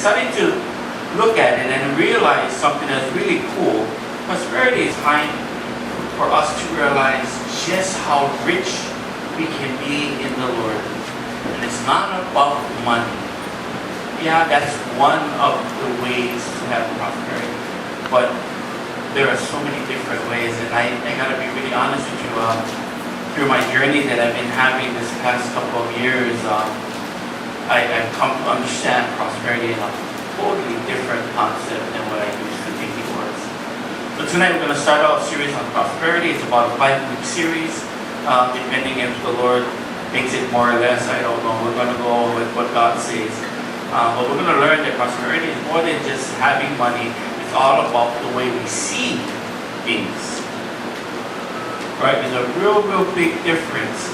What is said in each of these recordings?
started to look at it and realize something that's really cool. Prosperity is time for us to realize just how rich we can be in the Lord. And it's not about money. Yeah, that's one of the ways to have prosperity. But there are so many different ways, and I gotta be really honest with you. Through my journey that I've been having this past couple of years, I've come to understand prosperity in a totally different concept than what I used to think it was. So tonight we're going to start out a series on prosperity. It's about a 5-week series, depending if the Lord makes it more or less. I don't know. We're going to go with what God says. But we're going to learn that prosperity is more than just having money. It's all about the way we see things. Right? There's a real big difference.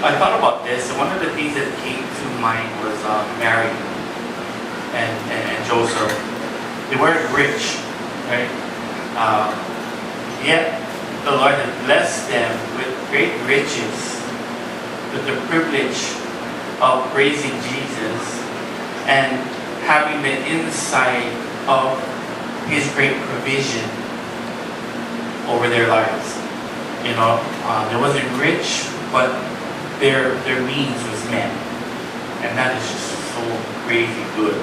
I thought about this, and one of the things that came to mind was Mary and Joseph. They weren't rich, right? Yet the Lord had blessed them with great riches, with the privilege of raising Jesus and having the insight of His great provision over their lives. They wasn't rich, but their means was met, and that is just so crazy good.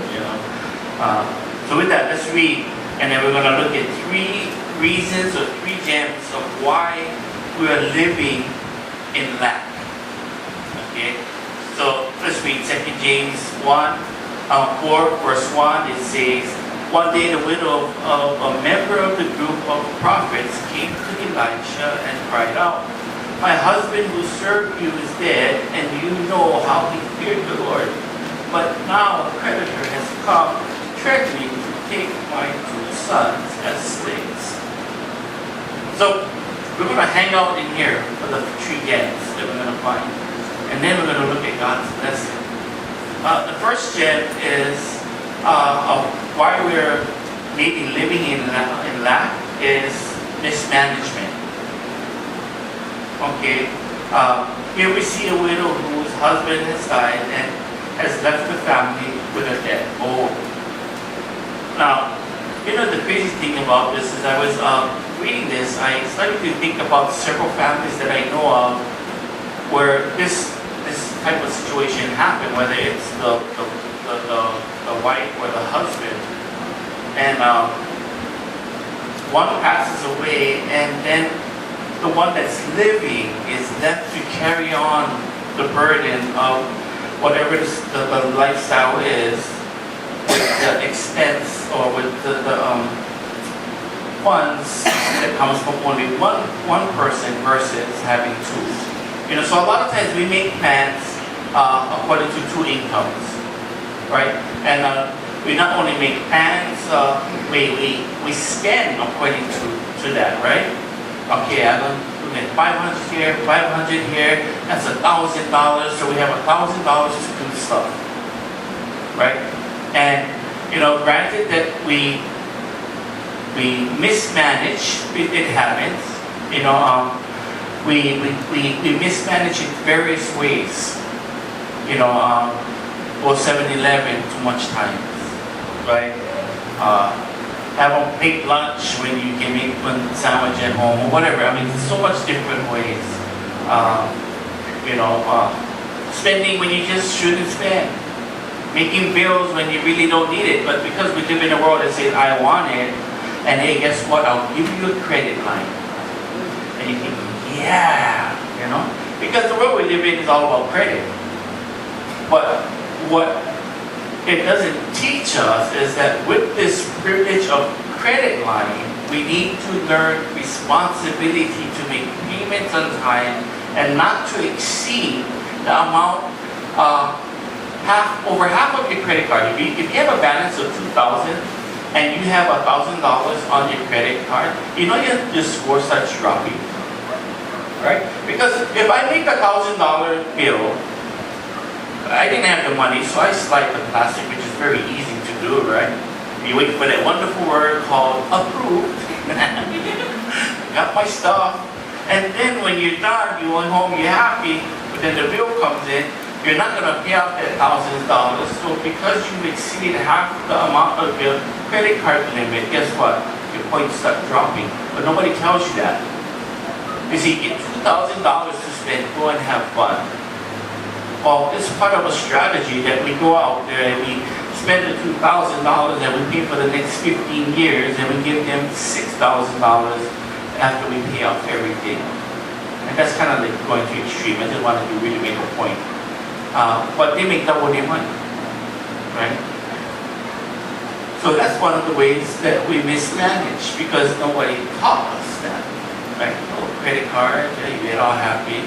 So with that, let's read, and then we're going to look at 3 reasons or 3 gems of why we are living in lack. Okay, so let's read 2 James 4 verse 1. It says, "One day the widow of a member of the group of prophets came to Elijah and cried out, 'My husband who served you is dead, and you know how he feared the Lord. But now a creditor has come threatening to take my 2 sons as slaves.'" So we're going to hang out in here for the 3 gems that we're going to find. And then we're going to look at God's blessing. The first gem is of why we're maybe living in lack is mismanagement. Okay, here we see a widow whose husband has died and has left the family with a debt. Now, the crazy thing about this is I was reading this, I started to think about several families that I know of where this type of situation happened, whether it's the wife or the husband, and one passes away, and then the one that's living is left to carry on the burden of whatever the lifestyle is, with the expense or with the funds that comes from only one person versus having 2. So a lot of times we make plans according to 2 incomes, right? And we not only make plans, we spend according to that, right? Okay, I'm going to get 500 here, 500 here. That's $1,000. So we have $1,000 to do stuff, right? And granted that we mismanage, it happens. We mismanage in various ways. Go 7-Eleven too much time, right? Have a big lunch when you can make one sandwich at home or whatever. I mean, there's so much different ways. Spending when you just shouldn't spend. Making bills when you really don't need it. But because we live in a world that says, I want it, and hey, guess what? I'll give you a credit line. And you think, yeah, because the world we live in is all about credit. But what it doesn't teach us is that with this privilege of credit line, we need to learn responsibility to make payments on time and not to exceed the amount, over half of your credit card. If you have a balance of $2,000 and you have $1,000 on your credit card, your score starts dropping, right? Because if I make $1,000 bill, I didn't have the money, so I slide the plastic, which is very easy to do, right? You wait for that wonderful word called approved. Got my stuff. And then when you're done, you went home, you're happy, but then the bill comes in, you're not going to pay off that $1,000. So because you exceeded half the amount of your credit card limit, guess what? Your points start dropping. But nobody tells you that. You see, you get $2,000 to spend, go and have fun. Well, it's part of a strategy that we go out there and we spend the $2,000 and we pay for the next 15 years and we give them $6,000 after we pay off everything. And that's kind of like going to extreme. I just wanted to really make a point. But they make double their money, right? So that's one of the ways that we mismanage because nobody taught us that, right? Oh, credit card, you get all happy.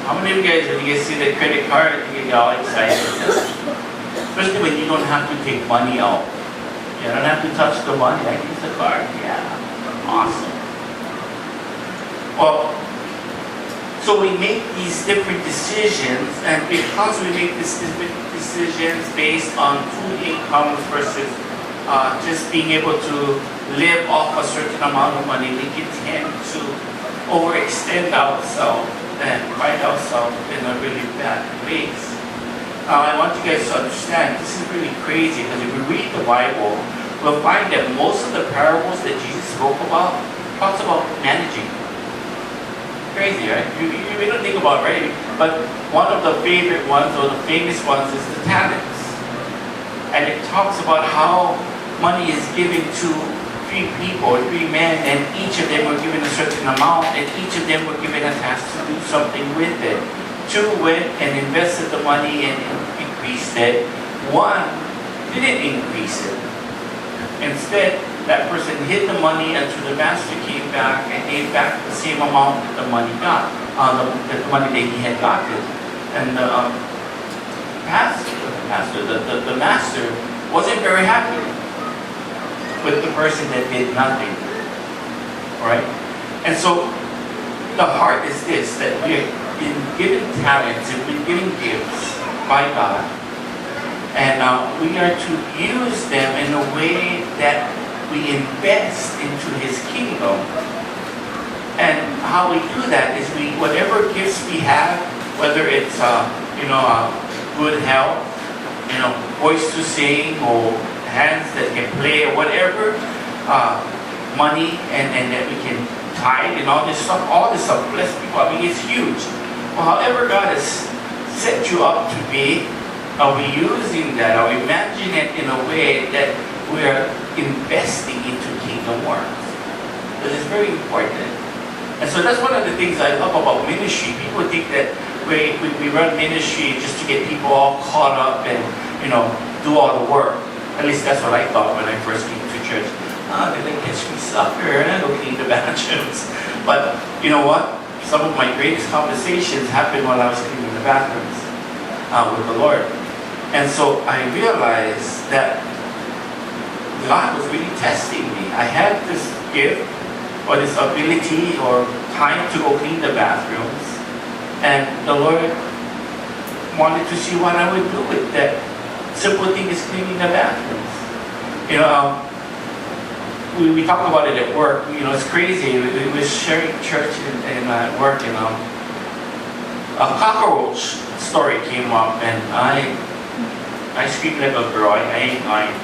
How many of you guys, when you guys see the credit card, you get all excited? Especially when you don't have to take money out. You don't have to touch the money. I use the card. Yeah, awesome. Well, so we make these different decisions, and because we make these different decisions based on two incomes versus just being able to live off a certain amount of money, we can tend to overextend ourselves and find ourselves in a really bad place. I want you guys to understand, this is really crazy, because if we read the Bible, we'll find that most of the parables that Jesus spoke about talks about managing. Crazy, right? We don't think about it, right? But one of the favorite ones, or the famous ones, is the talents. And it talks about how money is given to 3 people, 3 men, and each of them were given a certain amount, and each of them were given a task to do something with it. 2 went and invested the money and increased it. 1 didn't increase it. Instead, that person hid the money until the master came back and gave back the same amount that the money got, the money that he had gotten. And the master wasn't very happy with the person that did nothing. Right? And so the heart is this, that we are given talents and we're given gifts by God. And we are to use them in a way that we invest into His kingdom. And how we do that is whatever gifts we have, whether it's good health, voice to sing, or hands that can play, or whatever, money, and that we can tithe and all this stuff bless people. I mean, it's huge. Well, however God has set you up to be, are we using that? Are we managing it in a way that we are investing into kingdom works? Because it's very important. And so that's one of the things I love about ministry. People think that we run ministry just to get people all caught up and do all the work. At least that's what I thought when I first came to church. They're going to catch me supper and I go clean the bathrooms. But you know what? Some of my greatest conversations happened while I was cleaning the bathrooms with the Lord. And so I realized that God was really testing me. I had this gift or this ability or time to go clean the bathrooms. And the Lord wanted to see what I would do with that simple thing is cleaning the bathrooms. We talk about it at work. It's crazy. We were sharing church and at work, and a cockroach story came up, and I screamed like a girl. I ain't lying.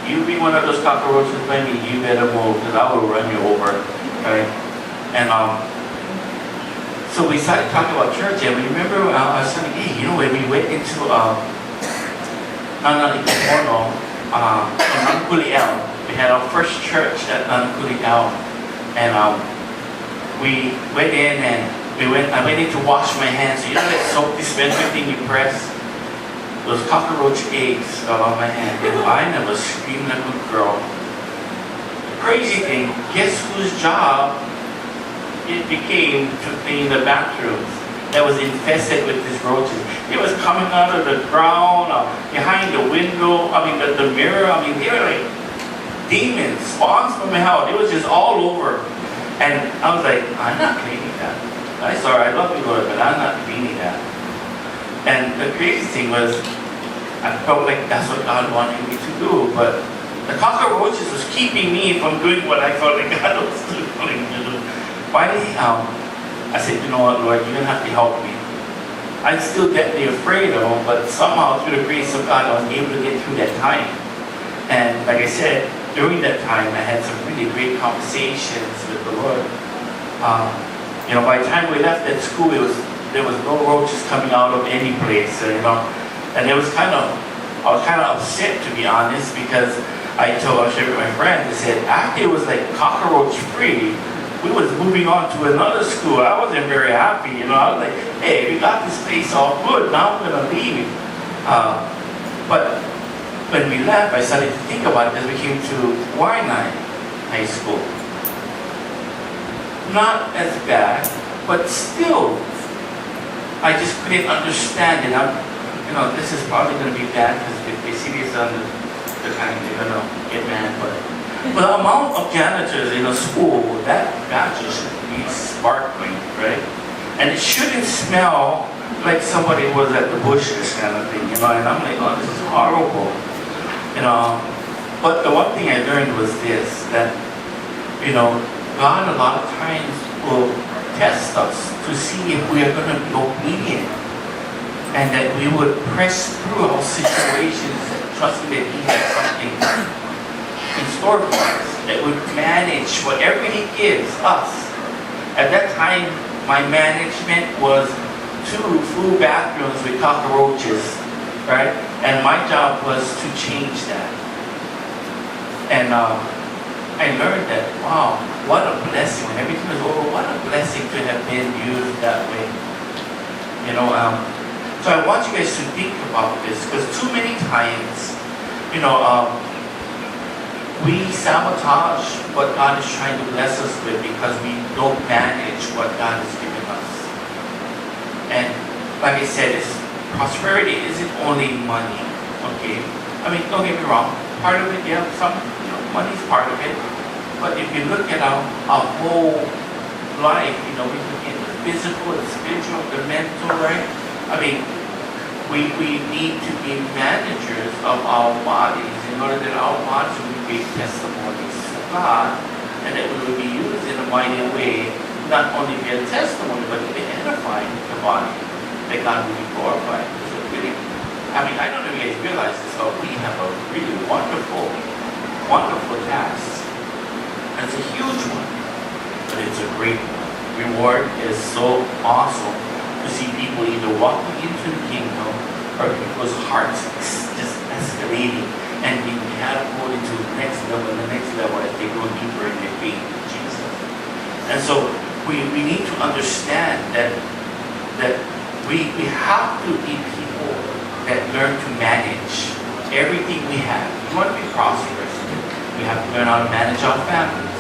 You be one of those cockroaches by me, you better move, because I will run you over. Right? And so we started talking about church, and we remember I was saying, hey, when we went into in we had our first church at Nankuliao, and we went in and I went in to wash my hands. So that soap dispenser thing you press? Those cockroach eggs got on my hand, and I was screaming like a girl. The crazy thing, guess whose job it became to clean the bathrooms that was infested with these roaches? It was coming out of the ground, behind the window, the mirror. They were like demons, spawns from hell. It was just all over. And I was like, I'm not cleaning that. I'm sorry, I love you, Lord, but I'm not cleaning that. And the crazy thing was, I felt like that's what God wanted me to do, but the cockroaches was keeping me from doing what I felt like God was doing me to do. Finally, I said, you know what, Lord, you're going to have to help me. I'm still deathly afraid of them, but somehow through the grace of God, I was able to get through that time. And like I said, during that time, I had some really great conversations with the Lord. By the time we left that school, there was no roaches coming out of any place, and I was kind of upset, to be honest, because I shared with my friend, I said, after it was like cockroach free, we was moving on to another school. I wasn't very happy, I was like, hey, we got this place all good, now I'm gonna leave. But when we left, I started to think about it as we came to Waianae High School. Not as bad, but still, I just couldn't understand it. This is probably going to be bad because if they see this on the time, they're going to get mad. But the amount of janitors in a school, that bathroom should be sparkling, right? And it shouldn't smell like somebody was at the bushes kind of thing, And I'm like, oh, this is horrible, But the one thing I learned was this, that, God a lot of times will test us to see if we are going to be obedient, and that we would press through our situations, trusting that He has something in store for us, that would manage whatever He gives us. At that time, my management was 2 full bathrooms with cockroaches, right? And my job was to change that. And I learned that, wow, what a blessing. When everything was over, what a blessing to have been used that way. So I want you guys to think about this, because too many times, we sabotage what God is trying to bless us with because we don't manage what God has given us. And like I said, prosperity isn't only money, okay? Don't get me wrong. Part of it, yeah, money's part of it. But if you look at our whole life, we look at the physical, the spiritual, the mental, right? We need to be managers of our bodies in order that our bodies will be great testimonies to God, and that we will be used in a mighty way, not only be a testimony, but to be edifying the body, that God will be glorified. So really, I don't know if you guys realize this, but we have a really wonderful task. And it's a huge one, but it's a great one. Reward is so awesome to see people either walking into the kingdom or people's hearts just escalating and being catapulted to the next level as they go deeper in their faith in Jesus. And so we need to understand that we have to be people that learn to manage everything we have. We want to be prosperous. We have to learn how to manage our families.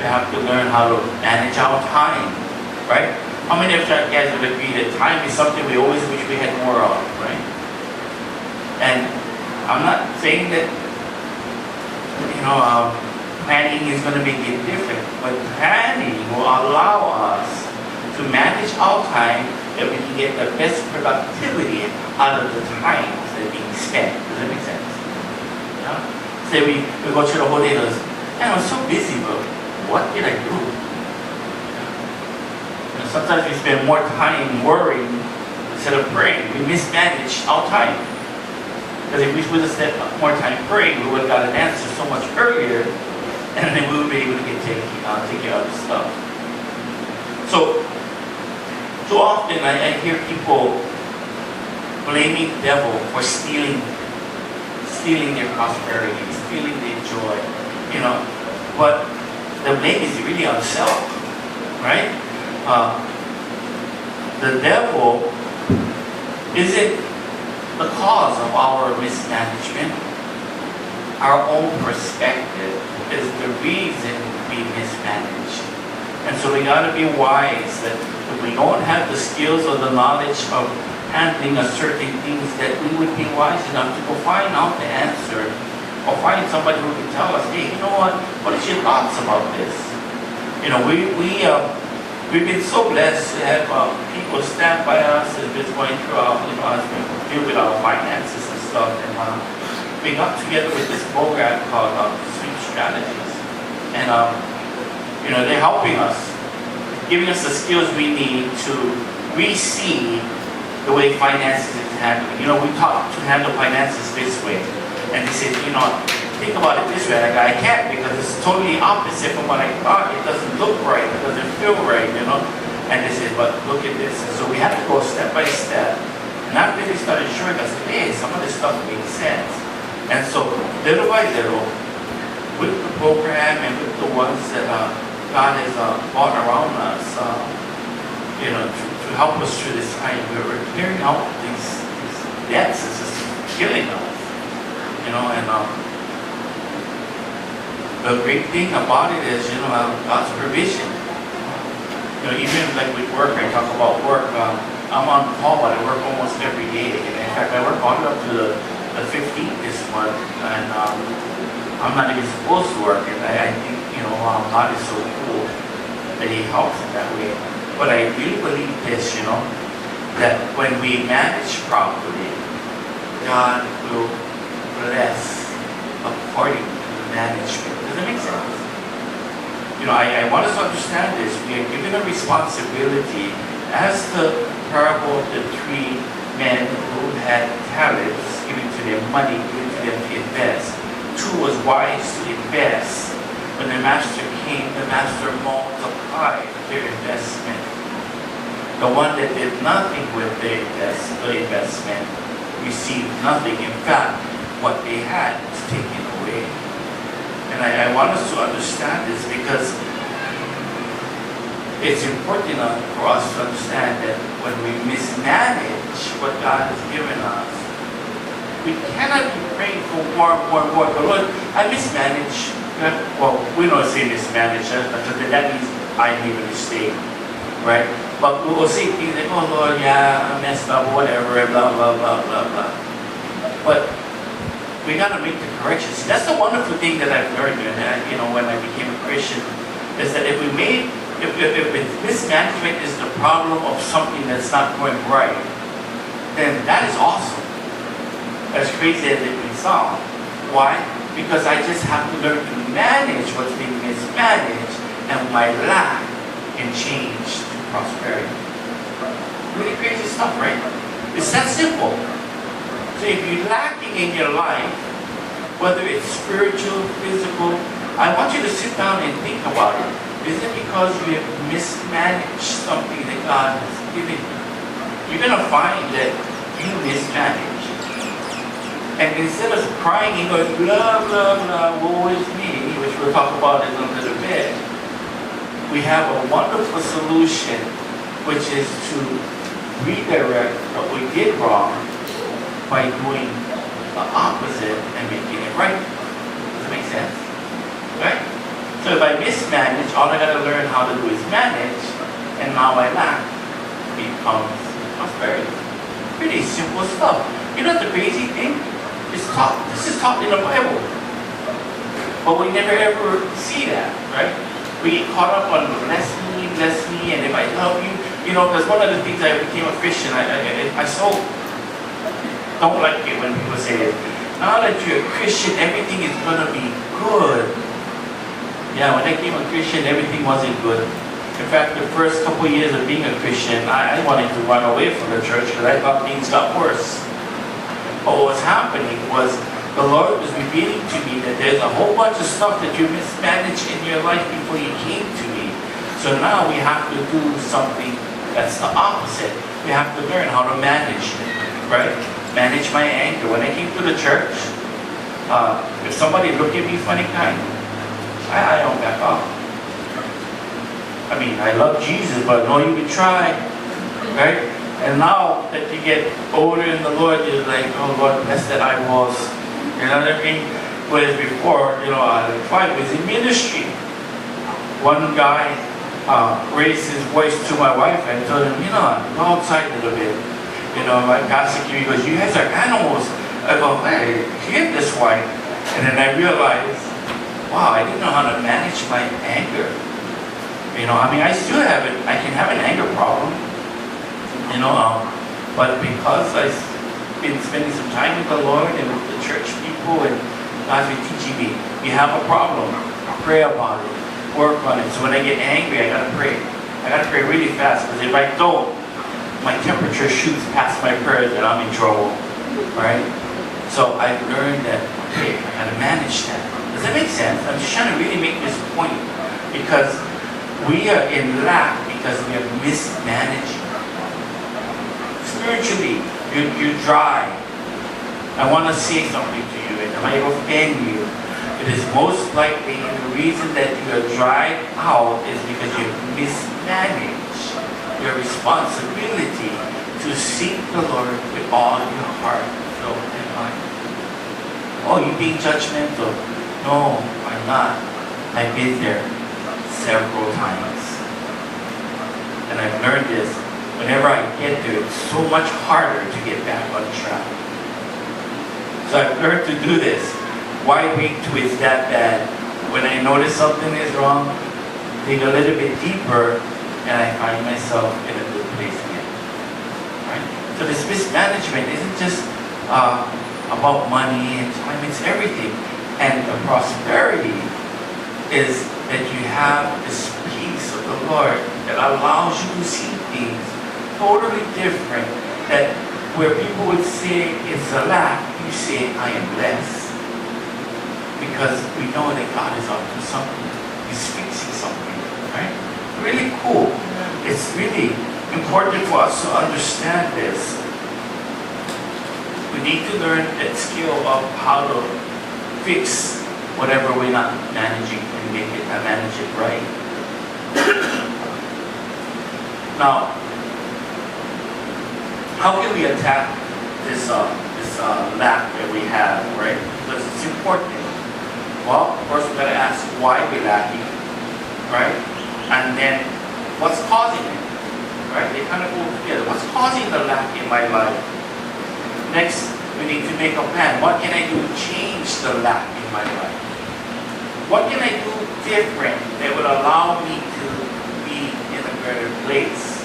We have to learn how to manage our time, right? How many of you guys would agree that time is something we always wish we had more of, right? And I'm not saying that, planning is going to make it different, but planning will allow us to manage our time that we can get the best productivity out of the time that are being spent. Does that make sense? Say we go through the whole day, and I was so busy, but what did I do? Sometimes we spend more time worrying instead of praying. We mismanage our time. Because if we would have spent more time praying, we would have got an answer so much earlier, and then we would be able to take care of the stuff. So often I hear people blaming the devil for stealing their prosperity, stealing their joy. But the blame is really on self, right? The devil isn't the cause of our mismanagement. Our own perspective is the reason we mismanage. And so we got to be wise that if we don't have the skills or the knowledge of handling a certain things, that we would be wise enough to go find out the answer, or find somebody who can tell us, hey, what is your thoughts about this? We've been so blessed to have people stand by us as we're going through as we deal with our finances and stuff. And we got together with this program called Sweet Strategies. And, they're helping us, giving us the skills we need to receive the way finances is handled. You know, we taught to handle finances this way. And they said, you know, think about it this way. Like, I can't because it's totally opposite from what I thought. It doesn't look right. It doesn't feel right, you know. And they said, but look at this. And so we had to go step by step. And after they started showing us, hey, some of this stuff makes sense. And so little by little, with the program and with the ones that God has brought around us, you know, to help us through this time, we're clearing out these debts. It's just killing us, you know. And the great thing about it is, you know, God's provision. You know, even like with work, I talk about work. I'm on call, but I work almost every day. And in fact, I work all the way up to the 15th this month, and I'm not even supposed to work. And I think, you know, God is so cool that He helps in that way. But I really believe this, you know, that when we manage properly, God will bless according to the management. Does that make sense? You know, I want us to understand this. We are given a responsibility as the parable of the 3 men who had talents given to them, money given to them to invest. 2 was wise to invest. When the master came, the master multiplied their investment. The one that did nothing with the investment received nothing. In fact, what they had was taken away. And I want us to understand this because it's important for us to understand that when we mismanage what God has given us, we cannot be praying for more. But Lord, I mismanage. Well, we don't say mismanage, because that means I made a mistake, right? But we will say things like, oh Lord, yeah, I messed up, whatever, blah, blah, blah, blah, blah. But we got to make the corrections. See, that's the wonderful thing that I've learned, you know, when I became a Christian, is that if mismanagement is the problem of something that's not going right, then that is awesome. As crazy as it may sound. Why? Because I just have to learn to manage what's being mismanaged, and my lack can change to prosperity. Really crazy stuff, right? It's that simple. So if you're lacking in your life, whether it's spiritual, physical, I want you to sit down and think about it. Is it because you have mismanaged something that God has given you? You're going to find that you mismanage. And instead of crying and going, blah, blah, blah, woe is me, which we'll talk about in a little bit, we have a wonderful solution, which is to redirect what we did wrong by doing the opposite and making it right. Does that make sense? Right? So if I mismanage, all I got to learn how to do is manage, and now my lack becomes prosperity. Pretty simple stuff. You know the crazy thing? This is taught in the Bible. But we never ever see that, right? We get caught up on bless me, and if I love you, you know, because one of the things I became a Christian, I so don't like it when people say it. Now that you're a Christian, everything is going to be good. Yeah, when I became a Christian, everything wasn't good. In fact, the first couple of years of being a Christian, I wanted to run away from the church because I thought things got worse. But what was happening was the Lord was revealing to me that there's a whole bunch of stuff that you mismanaged in your life before you came to me. So now we have to do something that's the opposite. We have to learn how to manage it, right? Manage my anger. When I came to the church, if somebody looked at me funny kind, I don't back off. I mean, I love Jesus, but no, you can try, right? And now that you get older in the Lord, you're like, oh Lord, bless that I was. You know what I mean? Whereas before, you know, I was in ministry. One guy raised his voice to my wife and told him, you know, go outside a little bit. You know, my pastor came, he goes, you guys are animals. I go, hey, hear this wife. And then I realized, wow, I didn't know how to manage my anger. You know, I mean, I still have it. I can have an anger problem. You know, but because I've been spending some time with the Lord and with the church people, and God's been teaching me, you have a problem, pray about it, work on it. So when I get angry, I gotta pray. I gotta pray really fast, because if I don't, my temperature shoots past my prayers, then I'm in trouble, right? So I've learned that, okay, I gotta manage that. Does that make sense? I'm just trying to really make this point because we are in lack because we are mismanaging. Spiritually, you're dry. I want to say something to you, and I might offend you. It is most likely the reason that you are dried out is because you mismanaged your responsibility to seek the Lord with all your heart, soul, and mind. Oh, you being judgmental? No, I'm not. I've been there several times. And I've learned this. Whenever I get there, it's so much harder to get back on track. So I've learned to do this. Why week 2 is that bad? When I notice something is wrong, dig a little bit deeper, and I find myself in a good place again. Right? So this mismanagement isn't just about money and time, it's everything. And the prosperity is that you have this peace of the Lord that allows you to see things totally different. That where people would say it's a lack, you say, I am blessed. Because we know that God is up to something. He's fixing something, right? Really cool. It's really important for us to understand this. We need to learn that skill of how to fix whatever we're not managing and manage it right. Now, how can we attack this lack that we have, right? Because it's important. Well, first we got to ask why we're lacking, right? And then what's causing it, right? They kind of go together. What's causing the lack in my life? Next, we need to make a plan. What can I do to change the lack in my life? What can I do different that would allow me to be in a better place?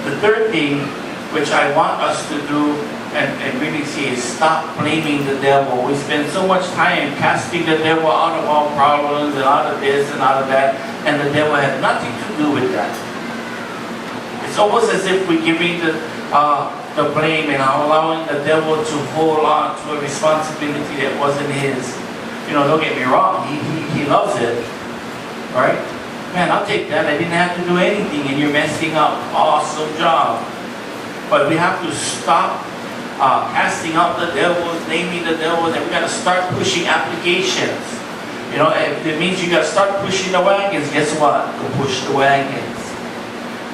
The third thing, which I want us to do and really see, is stop blaming the devil. We spend so much time casting the devil out of all problems and out of this and out of that, and the devil has nothing to do with that. It's almost as if we're giving the blame and allowing the devil to hold on to a responsibility that wasn't his. You know, don't get me wrong, he loves it, right? Man, I'll take that. I didn't have to do anything and you're messing up. Awesome job. But we have to stop casting out the devils, naming the devils, and we got to start pushing applications. You know, if it means you got to start pushing the wagons, guess what? Go push the wagons.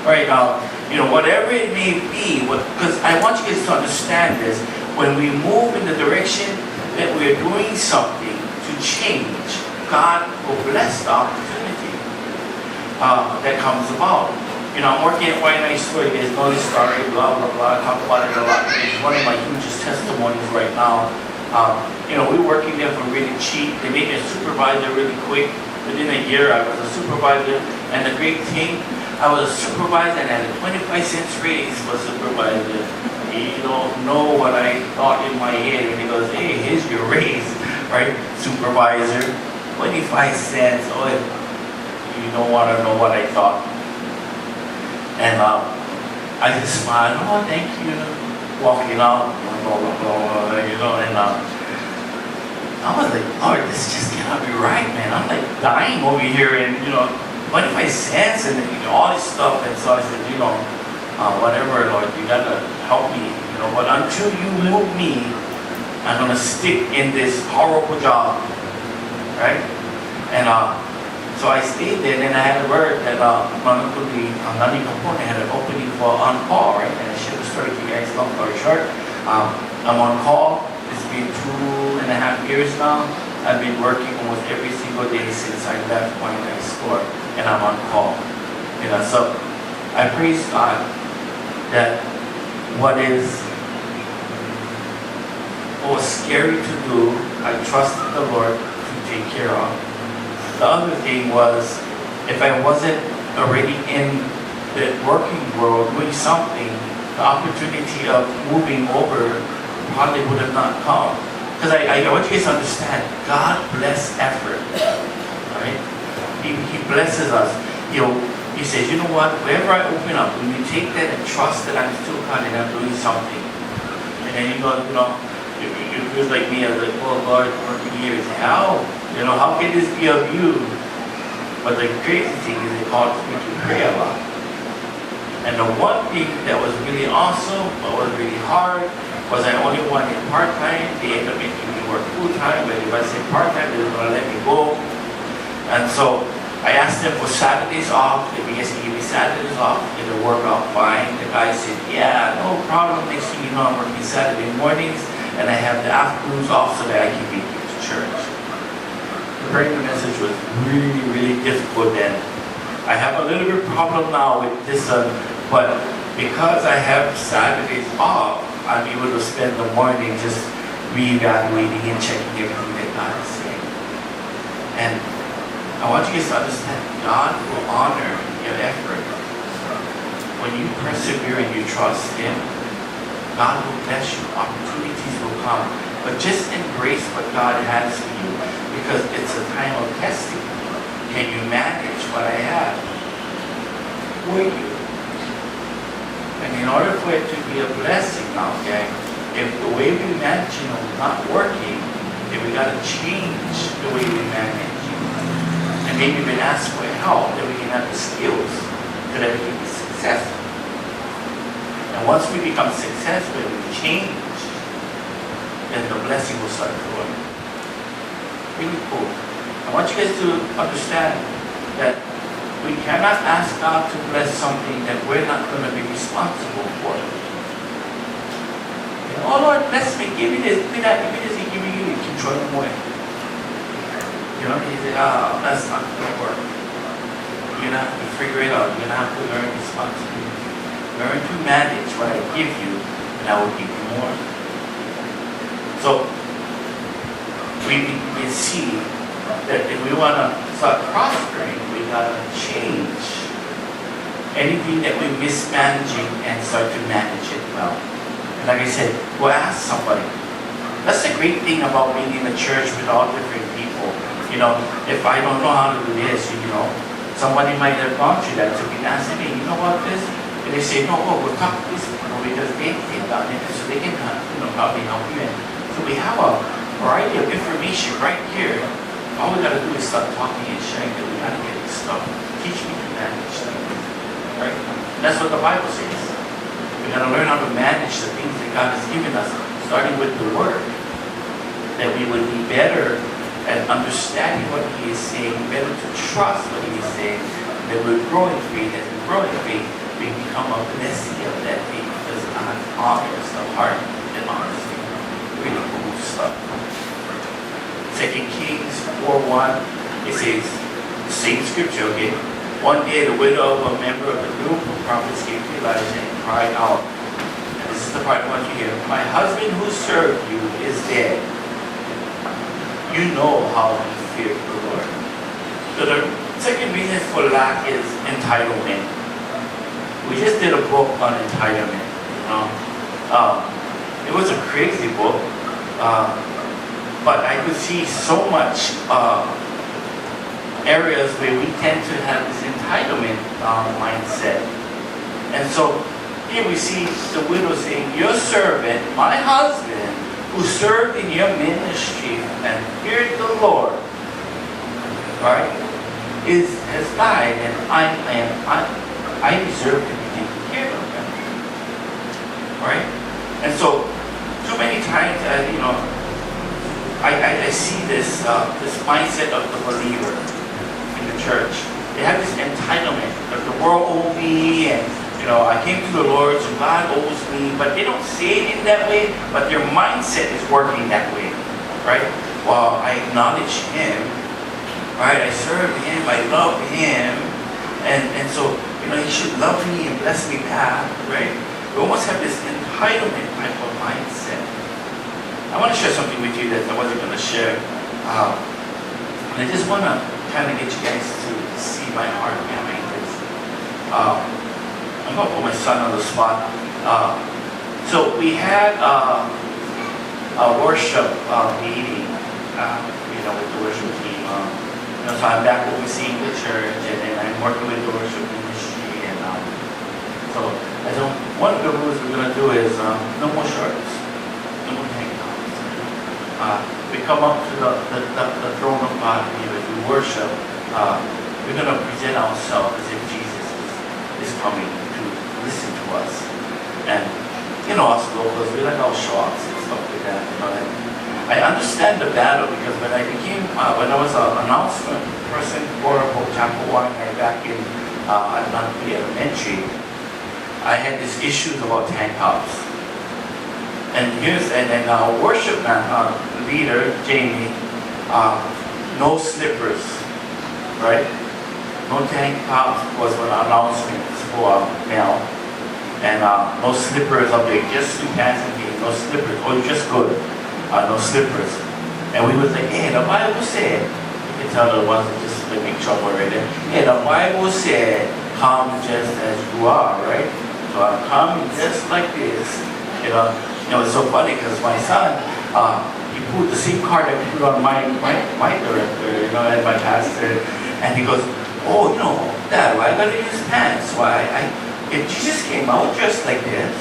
Right now, you know, whatever it may be, because I want you guys to understand this, when we move in the direction that we're doing something to change, God will bless the opportunity that comes about. You know, I'm working at Waianae store. You guys know this story, blah, blah, blah. I talk about it a lot. It's one of my hugest testimonies right now. You know, we were working there for really cheap. They made me a supervisor really quick. Within a year, I was a supervisor. And the great thing, I was a supervisor and I had a 25 cents raise for supervisor. You don't know what I thought in my head when he goes, hey, here's your raise, right? Supervisor, 25 cents. Oh, you don't want to know what I thought. And I just smiled, oh, thank you. Walking out, blah, blah, blah, you know, and I was like, Lord, this just cannot be right, man. I'm like dying over here and, you know, 25 cents and, you know, all this stuff. And so I said, you know, whatever, Lord, you got to help me, you know, but until you move me, I'm going to stick in this horrible job, right? And so I stayed there, and then I had a word that Nani Kapone had an opening for on-call, right? And I shared the story to you guys, long story short. I'm on call. It's been 2.5 years now. I've been working almost every single day since I left Waianae store, and I'm on call. You know, so I praise God that what was scary to do, I trusted the Lord to take care of. The other thing was, if I wasn't already in the working world doing something, the opportunity of moving over probably would have not come. Because I want you guys to understand, God bless effort, right? He blesses us. You know, He says, you know what, wherever I open up, when you take that and trust that I'm still God and I'm doing something, and then you feel like me, I was like, oh Lord, working here is how? How can this be of you? But the crazy thing is it caused me to pray a lot. And the one thing that was really awesome, but was really hard, was I only wanted part-time. They ended up making me work full-time, but if I say part-time, they were going to let me go. And so I asked them for Saturdays off. If you guys can give me Saturdays off, it'll work out fine. The guy said, yeah, no problem. Next thing you know, I'm working Saturday mornings, and I have the afternoons off so that I can be here to church. The praying message was really, really difficult then. I have a little bit problem now with this, but because I have Saturdays off, I'm able to spend the morning just reevaluating and checking everything that God is saying. And I want you guys to understand, God will honor your effort. When you persevere and you trust Him, God will bless you. Opportunities will come. But just embrace what God has for you, because it's a time of testing. Can you manage what I have for you? And in order for it to be a blessing now, okay, if the way we manage, is not working, then we got to change the way we manage. And maybe even ask for help, that we can have the skills so that we can be successful. And once we become successful and we change, then the blessing will start flowing. Really cool. I want you guys to understand that we cannot ask God to bless something that we're not going to be responsible for. Oh Lord, bless me, give me this, give me that, give me this, He give you, you can throw them away. He said, that's not going to work. You're going to have to figure it out. You're going to have to learn responsibility. Learn to manage what I give you, and I will give you more. So, we see that if we want to start prospering, we got to change anything that we're mismanaging and start to manage it well. And like I said, go ask somebody. That's the great thing about being in a church with all different people. If I don't know how to do this, somebody might have gone through that. So we can ask them, hey, you know what this? And they say, no, we'll talk to these people because they've done it, so they can probably help you. So we have a variety of information right here. All we got to do is start talking and sharing that we got to get this stuff. Teach me to manage things. Right? And that's what the Bible says. We got to learn how to manage the things that God has given us, starting with the Word. That we would be better at understanding what He is saying, better to trust what He is saying, that we're growing faith. As we grow in faith, we become a blessing of that faith because God honors the heart and honors the really cool stuff. 2 Kings 4:1, it says, the same scripture, okay? One day the widow of a member of the group of prophets came to Elijah and cried out. And this is the part I want you to hear. My husband who served you is dead. You know how he feared the Lord. So the second reason for lack is entitlement. We just did a book on entitlement. It was a crazy book. But I could see so much areas where we tend to have this entitlement mindset. And so here we see the widow saying, your servant, my husband, who served in your ministry and feared the Lord, right, has died, and I deserve to be taken care of him. Right? And so too many times, I see this mindset of the believer in the church. They have this entitlement that the world owes me, and I came to the Lord, so God owes me. But they don't say it in that way, but their mindset is working that way, right? Well, I acknowledge Him, right? I serve Him, I love Him, and so He should love me and bless me back, right? We almost have this entitlement type of mindset. I want to share something with you that I wasn't going to share. And I just want to kind of get you guys to see my heart behind this. I'm going to put my son on the spot. So we had a worship meeting, with the worship team. So I'm back overseeing the church, and then I'm working with the worship ministry, and so one of the rules we're going to do is no more shirts, no more tank tops. We come up to the throne of God here as we worship. We're going to present ourselves as if Jesus is coming to listen to us. And us locals, we like our shorts and stuff like that. And I understand the battle because when I was an announcement person for Chapel Waianae back in elementary, I had these issues about tank tops. And then our worship leader, Jamie, no slippers, right? No tank tops was an announcement for male. And no slippers up there, just two pants and jeans, no slippers. Oh, you're just good. No slippers. And we was like, hey, the Bible said, you can tell the ones that just make trouble right there. Hey, the Bible said, come just as you are, right? So I'm coming just like this. It's so funny because my son, he put the same card that he put on my director, and my pastor, and he goes, oh, Dad, why I gotta use pants? If Jesus came out dressed like this,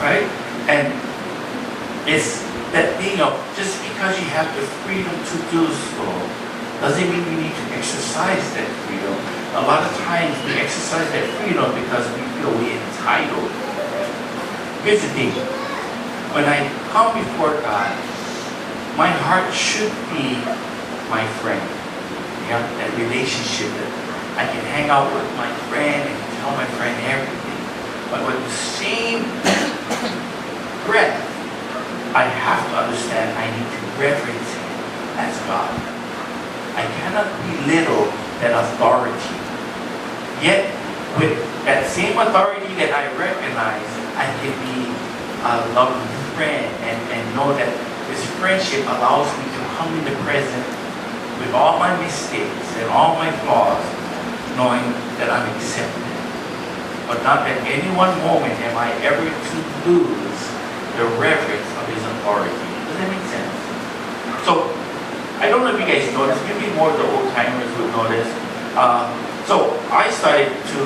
right? And it's that thing of just because you have the freedom to do so, doesn't mean we need to exercise that freedom. A lot of times we exercise that freedom because we feel we're entitled. Here's the thing. When I come before God, my heart should be my friend. Yeah, that relationship that I can hang out with my friend and tell my friend everything. But with the same breath, I have to understand I need to reverence Him as God. I cannot belittle that authority. Yet, with that same authority that I recognize, I can be a loving friend and know that this friendship allows me to come in the present with all my mistakes and all my flaws, knowing that I'm accepted. But not at any one moment am I ever to lose the reverence of His authority. Does that make sense? So, I don't know if you guys know this, maybe more of the old timers would know this. So I started to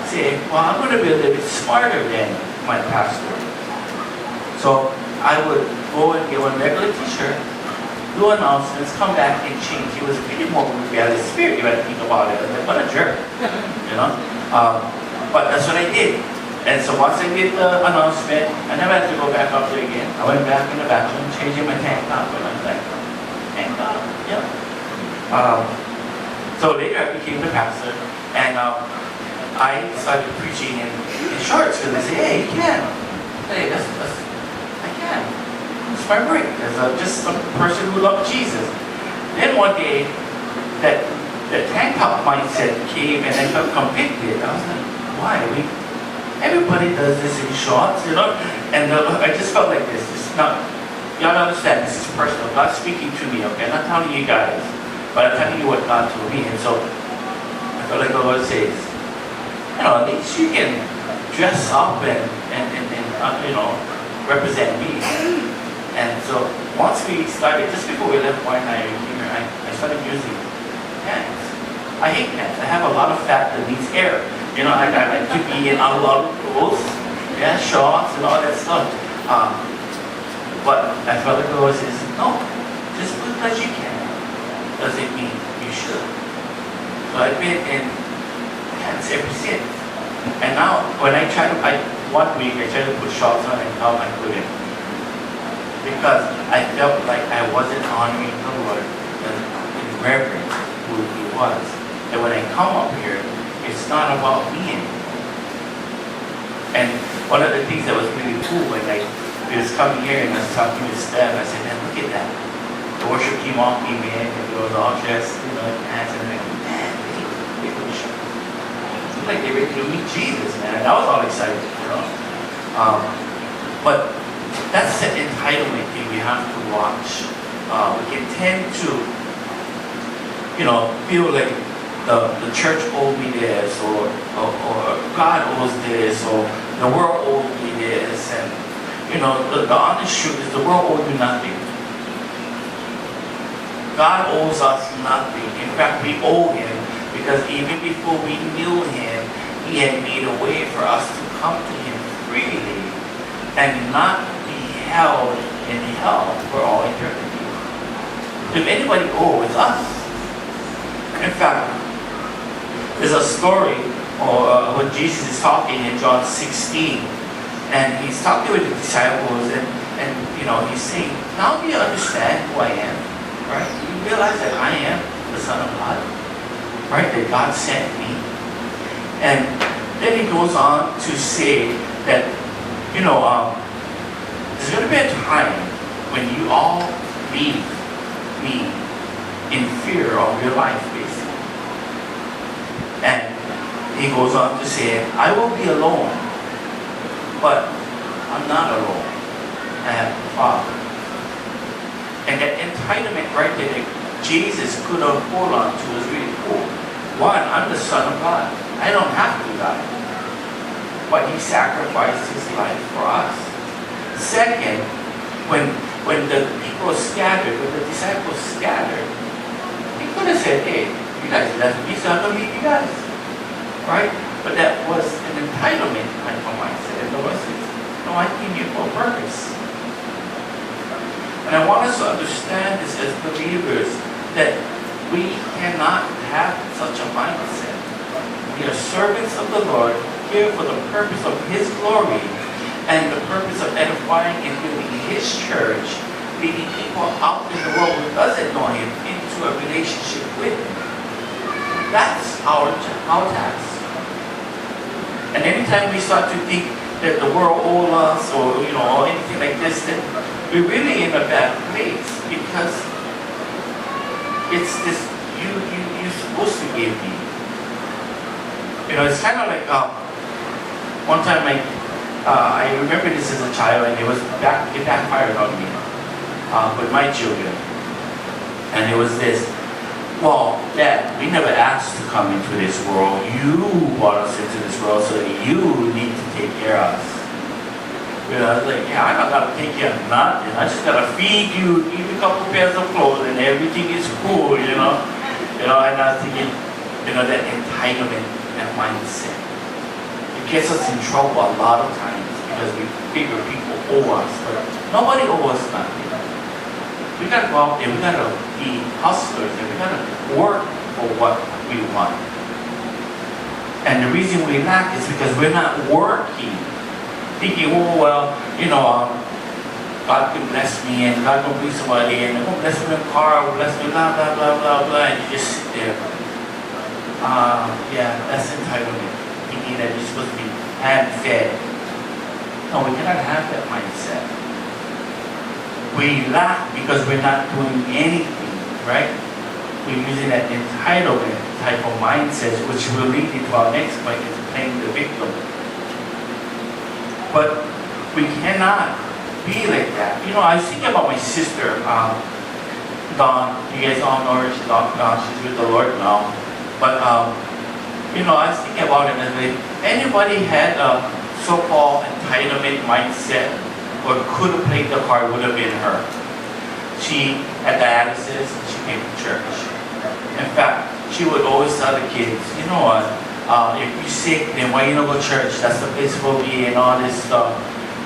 say, well, I'm going to be a little bit smarter than my pastor. So I would go and get one regular t-shirt, do announcements, come back and change. He was really more rebellious spirit, you had to think about it. I was like, what a jerk, But that's what I did. And so once I did the announcement, I never had to go back up there again. I went back in the bathroom, changing my tank top, and I was like, tank top, yeah. So later I became the pastor, and I started preaching in shorts, because they say, hey, you can. Hey, I can. It's my break. As just a person who loved Jesus. Then one day, that tank top mindset came, and I felt convicted. I was like, why? Everybody does this in shorts, And I just felt like this. It's not, y'all understand, this is personal. God's speaking to me, okay? I'm not telling you guys, but I'm telling you what God told me. And so, I felt like the Lord says, at least you can dress up and represent me. And so, once we started, just before we left Waianae here, I started using pants. I hate pants. I have a lot of fat that needs air. I like to be in a lot of clothes, shorts and all that stuff. But I felt like the Lord says, no, just because you can doesn't mean you should. So I've been in pants ever since. And now, when one week I tried to put shorts on and now I couldn't. Because I felt like I wasn't honoring the Lord in reverence who He was. And when I come up here, it's not about me anymore. And one of the things that was really cool when I was coming here and I was talking with Steph, I said, man, look at that. The worship team all came in and it was all dressed, in pants, and I'm like, man, they worship. It looked like they were ready to meet Jesus, man. And I was all excited, But that's the entitlement thing we have to watch. We can tend to, feel like the church owed me this, or God owes this, or the world owed me this, and the honest truth is the world owed you nothing. God owes us nothing. In fact, we owe Him because even before we knew Him, He had made a way for us to come to Him freely and not be held in hell for all eternity. If anybody owes, it's us. In fact, there's a story when Jesus is talking in John 16, and He's talking with the disciples, and He's saying, now do you understand who I am? Right? You realize that I am the Son of God? Right? That God sent me. And then He goes on to say that, there's going to be a time when you all leave me in fear of your life, basically. And He goes on to say, I will be alone, but I'm not alone. I have the Father. And that entitlement right there that Jesus could have hold on to is really cool. One, I'm the Son of God. I don't have to die. But He sacrificed His life for us. Second, when the people scattered, when the disciples scattered, He could have said, hey, you guys left me, so I'm going to leave you guys. Right? But that was an entitlement type of mindset. And the Lord says, no, I came here for a purpose. And I want us to understand this as believers, that we cannot have such a mindset. We are servants of the Lord, here for the purpose of His glory and the purpose of edifying and building His church, leading people out in the world who doesn't know Him into a relationship with Him. That's our task. And anytime we start to think that the world owes us or anything like this, then we're really in a bad place, because it's this you're supposed to give me. It's kind of like one time I remember this as a child, and it backfired on me with my children. And it was this, well, Dad, we never asked to come into this world. You brought us into this world, so that you need to take care of us. I was like, yeah, I don't got to take care of nothing. I just got to feed you, give you a couple pairs of clothes, and everything is cool, And I was thinking, that entitlement, that mindset. It gets us in trouble a lot of times because we figure people owe us, but nobody owes us nothing. We got to go out there, we got to be hustlers, and we got to work for what we want. And the reason we lack is because we're not working. Thinking, God can bless me, and God can bring somebody, and God bless me with a car, bless me, blah, blah, blah, blah, blah, and you just sit there. That's entitlement. Thinking that you're supposed to be hand-fed. No, we cannot have that mindset. We lack because we're not doing anything, right? We're using that entitlement type of mindset, which will lead into our next point, is playing the victim. But we cannot be like that. I was thinking about my sister, Dawn. You guys all know her. She's with the Lord now. But, I was thinking about it, and if anybody had a so-called entitlement mindset or could have played the card, would have been her. She had dialysis, and she came to church. In fact, she would always tell the kids, you know what? If you're sick, then why you don't go to church? That's the place for me and all this stuff,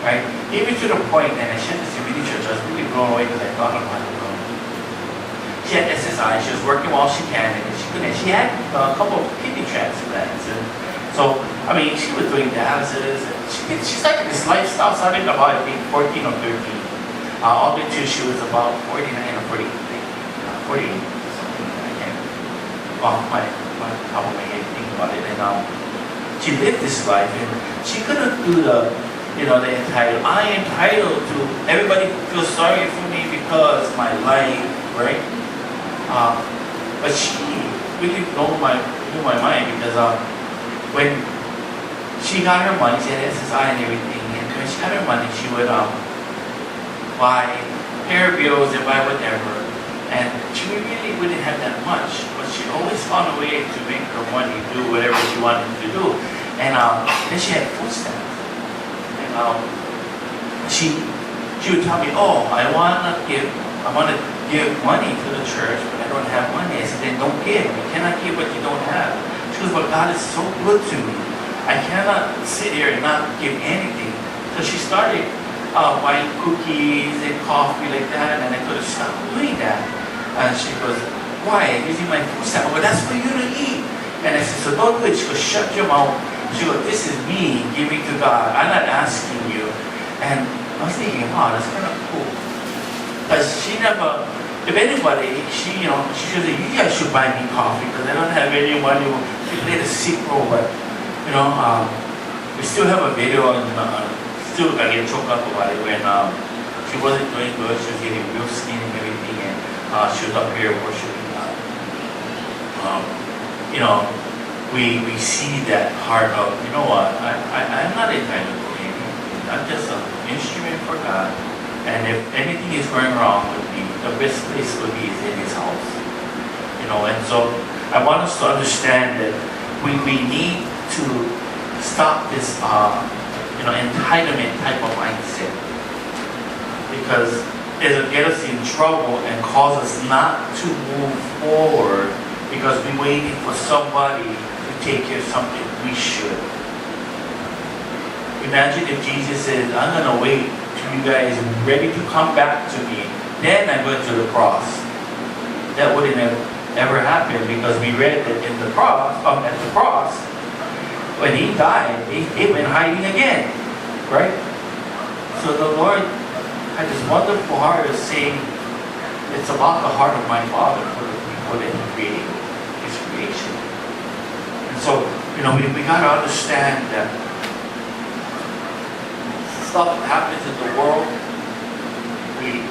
right? Even to the point, and she had this community church, I was really blown away because I thought about it. She had SSI, she was working while she can, and she couldn't. She had a couple of kidney transplants, and so she was doing dialysis. And she started this lifestyle, started about I think 14 or 13, all the way till she was about 49 or 40, 40 something. I can't. My top of my head think about it, and she lived this life, and she couldn't do the entitled. I am entitled to everybody feel sorry for me because my life, right? But she really blew my mind because when she got her money, she had SSI and everything, and when she got her money, she would buy hair bills and buy whatever. And she really wouldn't have that much, but she always found a way to make her money do whatever she wanted to do. And then she had food stamps. And she would tell me, I want to give money to the church, but I don't have money. I said, then don't give. You cannot give what you don't have. She goes, but God is so good to me. I cannot sit here and not give anything. So she started buying cookies and coffee like that, and I could have stopped doing that. And she goes, why? I'm using my food stamp. Well, that's for you to eat. And I said, so don't do it. She goes, shut your mouth. She goes, this is me giving to God. I'm not asking you. And I was thinking, wow, that's kind of cool. Because she never, if anybody, she says, you guys should buy me coffee because I don't have any money. She played a sick role, but, we still have a video on, still got get choked up about it when she wasn't doing good. She was getting real skinny and everything, and she was up here worshiping God. We see that part of, you know what, I'm not entitled to anything. I'm just an instrument for God. And if anything is going wrong with me, the best place would be is in His house. And so I want us to understand that we need to stop this entitlement type of mindset, because it'll get us in trouble and cause us not to move forward because we're waiting for somebody to take care of something we should. Imagine if Jesus said, I'm going to wait till you guys are ready to come back to me, then I'm going to the cross. That wouldn't have ever happened, because we read that at the cross, when He died, He went hiding again, right? So the Lord had this wonderful heart of saying, it's about the heart of my Father for the people that He created, His creation. And so, we got to understand that stuff that happens in the world, we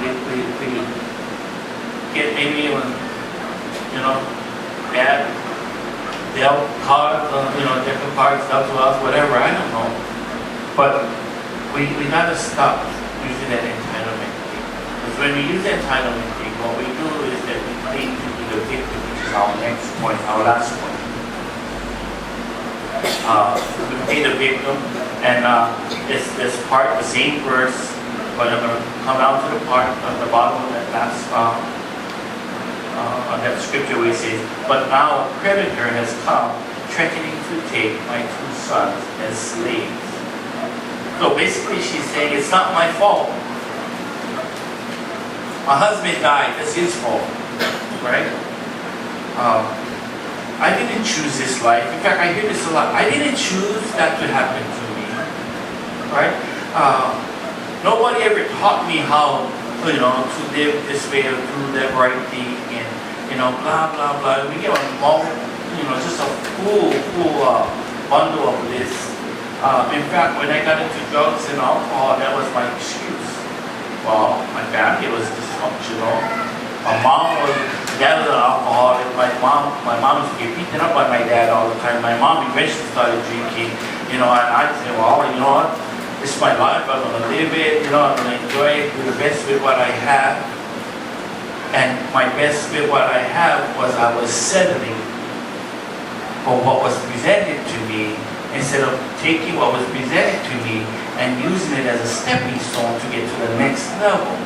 get maybe bad dealt cards, different cards dealt to us, whatever, I don't know. But we got to stop using that entitlement thing. Because when we use the entitlement thing, what we do is that we play to be the victim, which is our next point, our last point. We play the victim, and it's part of the same verse, but I'm going to come down to the part at the bottom of that last on that scripture where it says, but now a creditor has come, threatening to take my 2 sons as slaves. So basically she's saying, it's not my fault. My husband died, that's his fault, right? I didn't choose this life. In fact, I hear this a lot. I didn't choose that to happen to me, right? Nobody ever taught me how, to live this way or do that right thing, and, blah, blah, blah. We get just a full bundle of this. In fact, when I got into drugs and alcohol, that was my excuse. Well, my family was dysfunctional. My dad was an alcoholic. My mom was getting beaten up by my dad all the time. My mom eventually started drinking, and I'd say, well, you know what? This is my life, I'm going to live it, I'm going to enjoy it, do the best with what I have. And my best with what I have was I was settling for what was presented to me instead of taking what was presented to me and using it as a stepping stone to get to the next level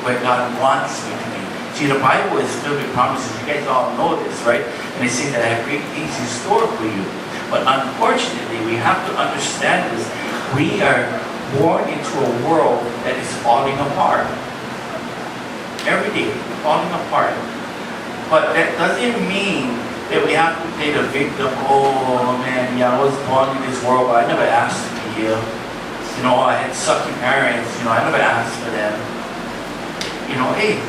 where God wants me to be. See, the Bible is filled with promises. You guys all know this, right? And it says that I have great things in store for you. But unfortunately, we have to understand this. We are born into a world that is falling apart. Every day, falling apart. But that doesn't mean that we have to play the victim. Oh man, I was born in this world, but I never asked to be here. I had sucky parents. I never asked for them. Hey,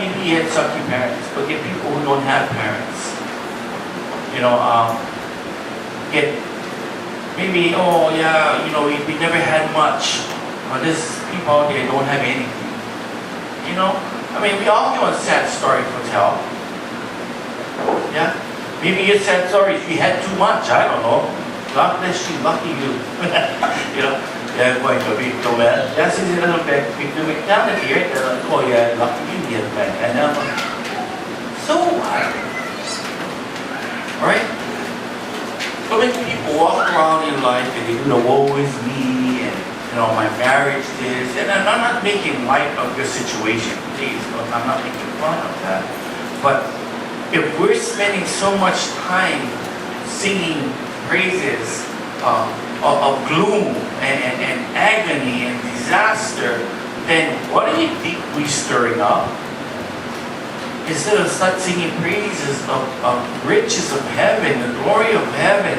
maybe you had sucky parents, but get people who don't have parents. Get maybe, we never had much, but there's people out there who don't have anything. We all have a sad story to tell. Yeah? Maybe your sad story is you had too much, I don't know. God bless you, lucky you. Going to be so bad. That's a little bit the mentality, right? Lucky you get back. And so what? Right? So many people walk around in life and they do the woe is me, and my marriage is, and I'm not making light of your situation, please, I'm not making fun of that. But if we're spending so much time singing praises of gloom and agony and disaster, then what do you think we're stirring up? Instead of start singing praises of riches of heaven, the glory of heaven.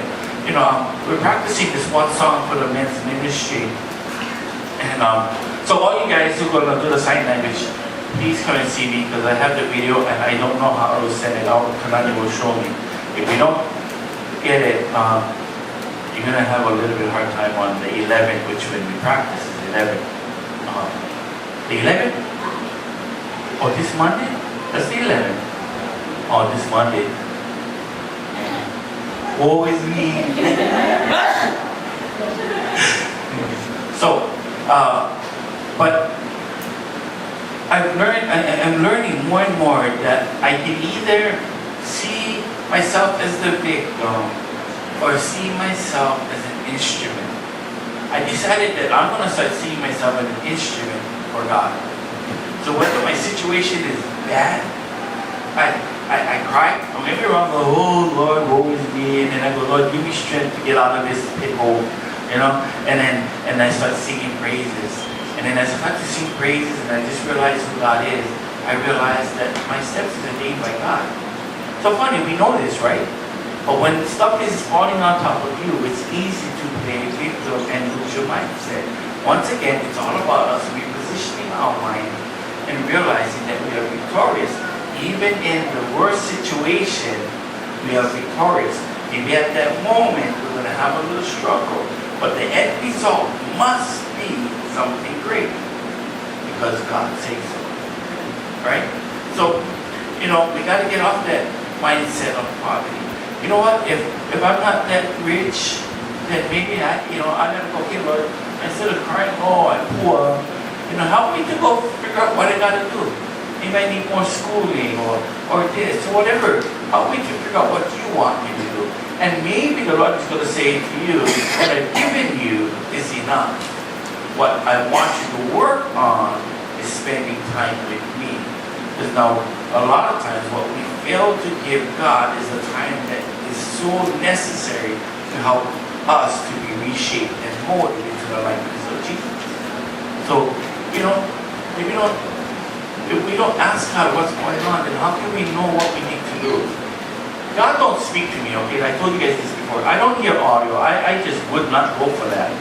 We're practicing this one song for the men's ministry. And so all you guys who are going to do the sign language, please come and see me because I have the video and I don't know how to send it out. Kanani will show me. If you don't get it, you're going to have a little bit hard time on the 11th, which when we practice is 11th. The 11th? Oh, this Monday? That's the 11th. Oh, this Monday. Woe is me. So, but I'm learning more and more that I can either see myself as the victim or see myself as an instrument. I decided that I'm going to start seeing myself as an instrument for God. So whether my situation is bad, I cry. Don't get me wrong, I go, oh Lord, woe is me, and then I go, Lord, give me strength to get out of this pit hole, and I start singing praises. And then as I start to sing praises and I just realize who God is, I realize that my steps is ordained by God. So funny, we know this, right? But when stuff is falling on top of you, it's easy to play victim and lose your mindset. Once again, it's all about us repositioning our mind and realizing that we are victorious. Even in the worst situation, we are victorious. Maybe at that moment, we're going to have a little struggle. But the end result must be something great. Because God says so. Right? So, we got to get off that mindset of poverty. You know what? If I'm not that rich, then maybe I got to go, okay, Lord, instead of crying, oh, I'm poor, help me to go figure out what I got to do. Maybe I need more schooling or this or whatever. Help me to figure out what you want me to do. And maybe the Lord is going to say to you, what I've given you is enough. What I want you to work on is spending time with me. Because now, a lot of times what we fail to give God is the time that is so necessary to help us to be reshaped and molded into the likeness of Jesus. So, if we don't ask God what's going on, then how can we know what we need to do? God don't speak to me, okay? I told you guys this before. I don't hear audio. I just would not go for that.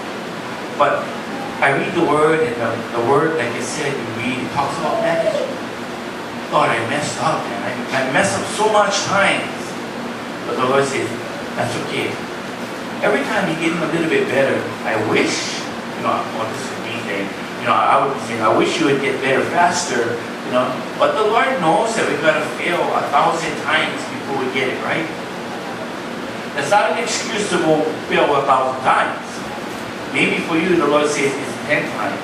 But I read the Word, and the Word, like I said, you read, it talks about management. Lord, I messed up, man. I messed up so much times. But the Lord says, that's okay. Every time you're getting a little bit better, I wish, this is me thing. I would be saying, I wish you would get better faster, But the Lord knows that we've got to fail 1,000 times before we get it right. That's not an excuse to go fail 1,000 times. Maybe for you, the Lord says it's 10 times.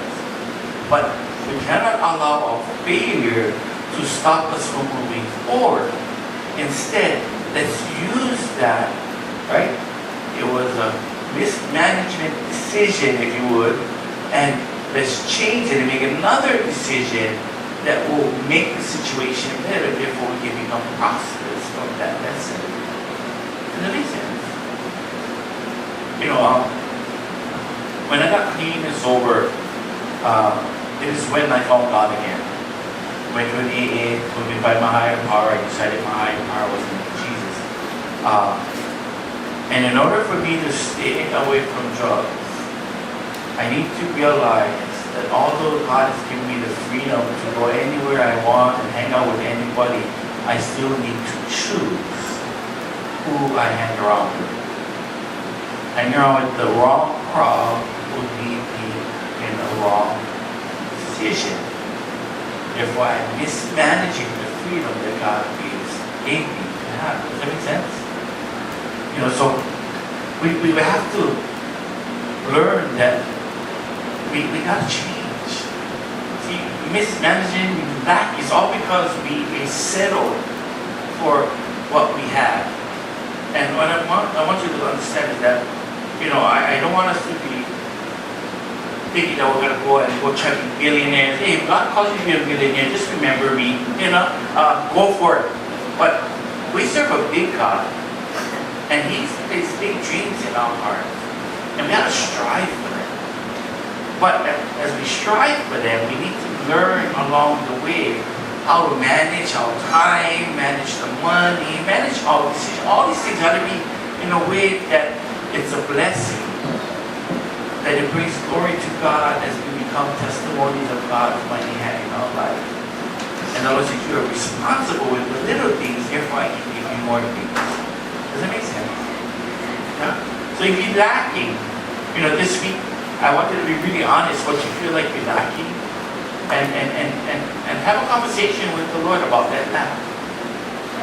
But we cannot allow a failure to stop us from moving forward. Instead, let's use that, right? It was a mismanagement decision, if you would, and let's change it and make another decision that will make the situation better. Therefore, we can become prosperous from that lesson. Does that make sense? When I got clean and sober, it is when I found God again. Went to an AA, told me by my higher power, I decided my higher power was in Jesus. And in order for me to stay away from drugs, I need to realize that although God has given me the freedom to go anywhere I want and hang out with anybody, I still need to choose who I hang around with. Hanging around with the wrong crowd will lead me in a wrong decision. Therefore, I'm mismanaging the freedom that God gave me to have. Does that make sense? So we have to learn that we got to change. See, mismanaging, lack is all because we settled for what we have. And what I want you to understand is that, I don't want us to be thinking that we're going to go and go try to be billionaires. Hey, if God calls you to be a millionaire, just remember me, go for it. But we serve a big God, and He's placed big dreams in our hearts, and we have to strive for them. But as we strive for them, we need to learn along the way how to manage our time, manage the money, manage all these things. All these things got to be in a way that it's a blessing, that it brings glory to God as we become testimonies of God's mighty hand in our life. And the Lord says, you are responsible with the little things, therefore I can give you more things. Does that make sense? Yeah? So if you're lacking, this week, I want you to be really honest what you feel like you're lacking, and have a conversation with the Lord about that lack.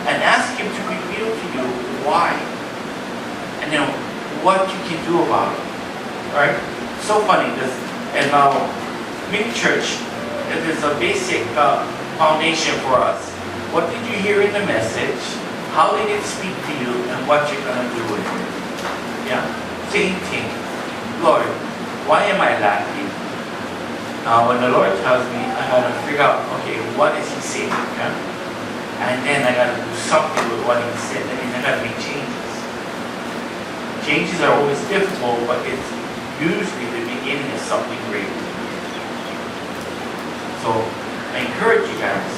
And ask Him to reveal to you why. And what you can do about it. Alright? So funny, because in our mini church, there's a basic foundation for us. What did you hear in the message? How did it speak to you? And what you're going to do with it. Yeah? Same thing. Lord, why am I lacking? When the Lord tells me, I got to figure out, okay, what is He saying? Yeah? And then I got to do something with what He said. That means I got to make changes. Changes are always difficult, but it's usually the beginning of something great. So I encourage you guys,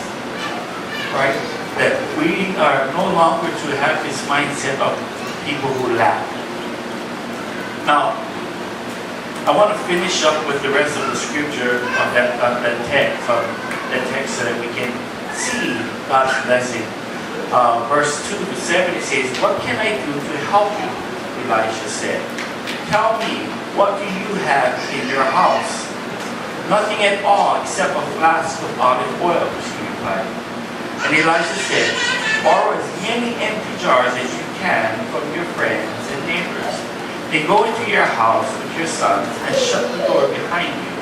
right, that we are no longer to have this mindset of people who lack. Now, I want to finish up with the rest of the scripture of that text so that we can see God's blessing. Verse 2 to 7, it says, what can I do to help you? Elisha said. Tell me, what do you have in your house? Nothing at all except a flask of olive oil, she replied. And Elisha said, borrow as many empty jars as you can from your friends and neighbors. Then go into your house with your sons and shut the door behind you.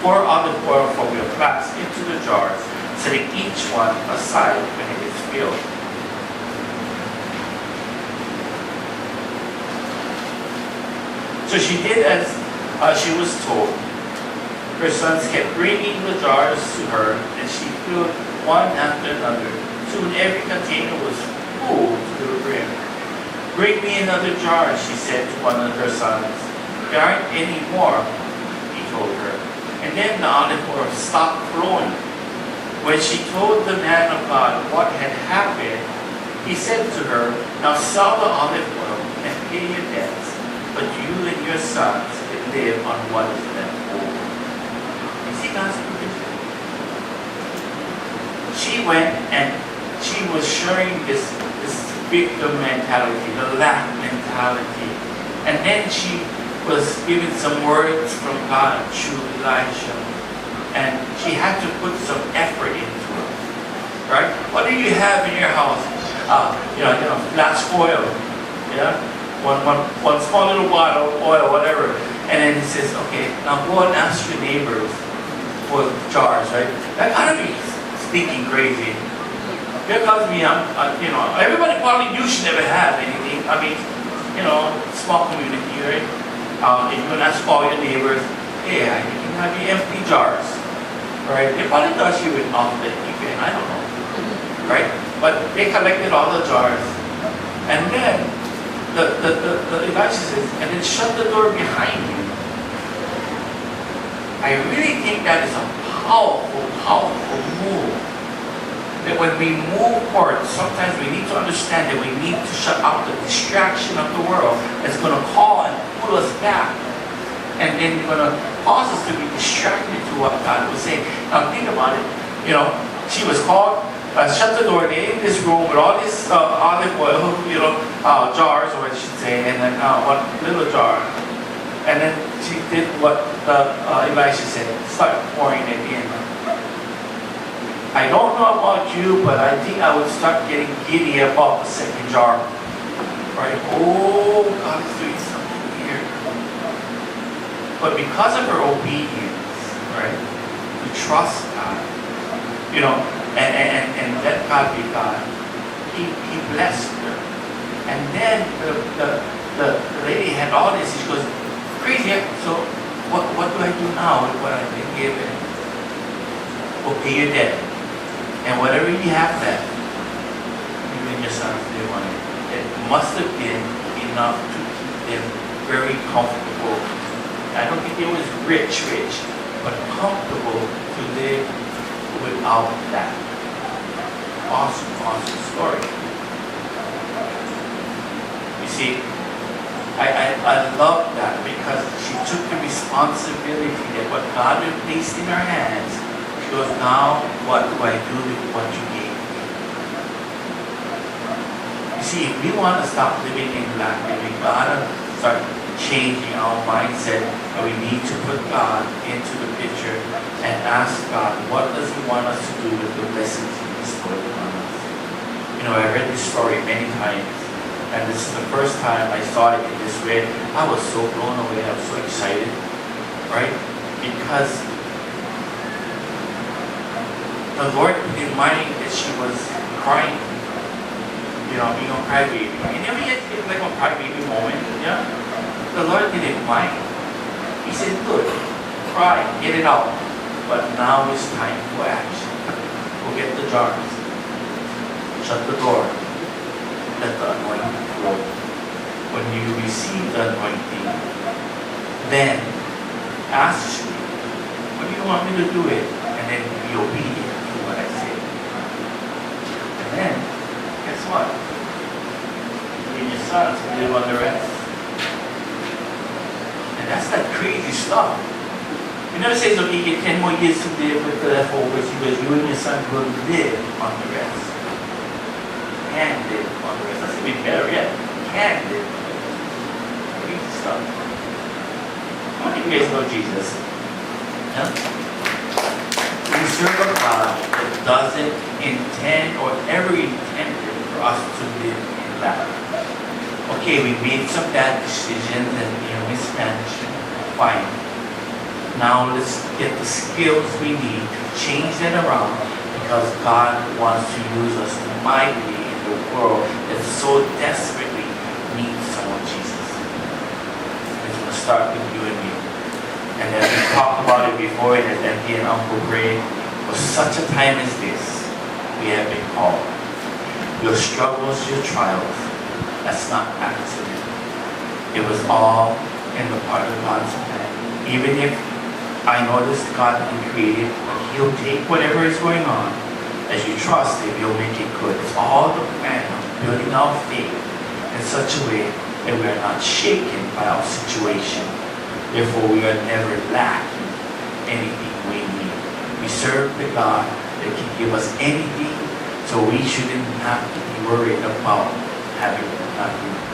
Pour olive oil from your flask into the jars, setting each one aside when it is filled. So she did as she was told. Her sons kept bringing the jars to her, and she filled one after another. Soon every container was full to the brim. Bring me another jar, she said to one of her sons. There aren't any more, he told her. And then the olive oil stopped flowing. When she told the man of God what had happened, he said to her, now sell the olive oil and pay your debts, but you and your sons can live on what is left over. You see God's provision? She went and she was sharing this victim mentality, the lack mentality. And then she was given some words from God through Elisha. And she had to put some effort into it. Right? What do you have in your house? Flask oil. Yeah? One small little bottle of oil, whatever. And then he says, okay, now go and ask your neighbors for jars, right? That ought to be stinking crazy. Because everybody probably you should never have anything. I mean, small community, right? If you want to ask all your neighbors, hey, you can have your empty jars, right? They probably thought you would offer that even, I don't know, right? But they collected all the jars, and then the Elisha says, and then shut the door behind you. I really think that is a powerful move. That when we move forward, sometimes we need to understand that we need to shut out the distraction of the world that's going to call and pull us back. And then going to cause us to be distracted to what God was saying. Now think about it. She was called, shut the door, they're in this room with all this olive oil, jars, or I should say, and then one little jar. And then she did what Elisha said, start pouring it in. I don't know about you, but I think I would start getting giddy about the second jar. Right? Oh, God is doing something here. But because of her obedience, right, to trust God, and let God be God, He blessed her. And then the lady had all this, she goes, crazy. So what do I do now with what I've been given? Well, pay your debt. And whatever you have left, you and your sons live on it. It must have been enough to keep them very comfortable. I don't think it was rich, but comfortable to live without that. Awesome story. You see, I love that because she took the responsibility that what God had placed in her hands. She goes, now what do I do with what you gave me? You see, if we want to stop living in lack, then we gotta start changing our mindset, and we need to put God into the picture and ask God, what does He want us to do with the blessings He bestowed upon us? You know, I read this story many times, and this is the first time I saw it in this way. I was so blown away, I was so excited, right? Because the Lord didn't mind that she was crying, you know, being a crybaby. You never get like a crybaby moment, yeah? The Lord didn't mind. He said, good, cry, get it out. But now it's time for action. Go get the jars. Shut the door. Let the anointing flow. When you receive the anointing, then ask me, what do you want me to do it? And then be obedient to what I say. And then, guess what? You and your sons will live on the rest. And that's that crazy stuff. It never says, okay, you get 10 more years to live with the leftovers. He goes, you and your son will live on the rest. Can live on the rest. That's even better yet. Can live on the rest. Crazy stuff. How many of you guys know Jesus? Yeah? We serve a God that doesn't intend or ever intended for us to live in lack. Okay, we made some bad decisions and mismanagement. Fine. Now let's get the skills we need to change that around, because God wants to use us mightily in the world that so desperately needs someone Jesus. It's going to start with you and me. And as we talked about it before, and as Auntie and Uncle prayed, for such a time as this, we have been called. Your struggles, your trials, that's not accident. It was all in the part of God's plan. Even if I know this God can create it, but He'll take whatever is going on. As you trust Him, He'll make it good. It's all the plan of building our faith in such a way that we are not shaken by our situation. Therefore, we are never lacking anything we need. We serve the God that can give us anything, so we shouldn't have to be worried about having nothing.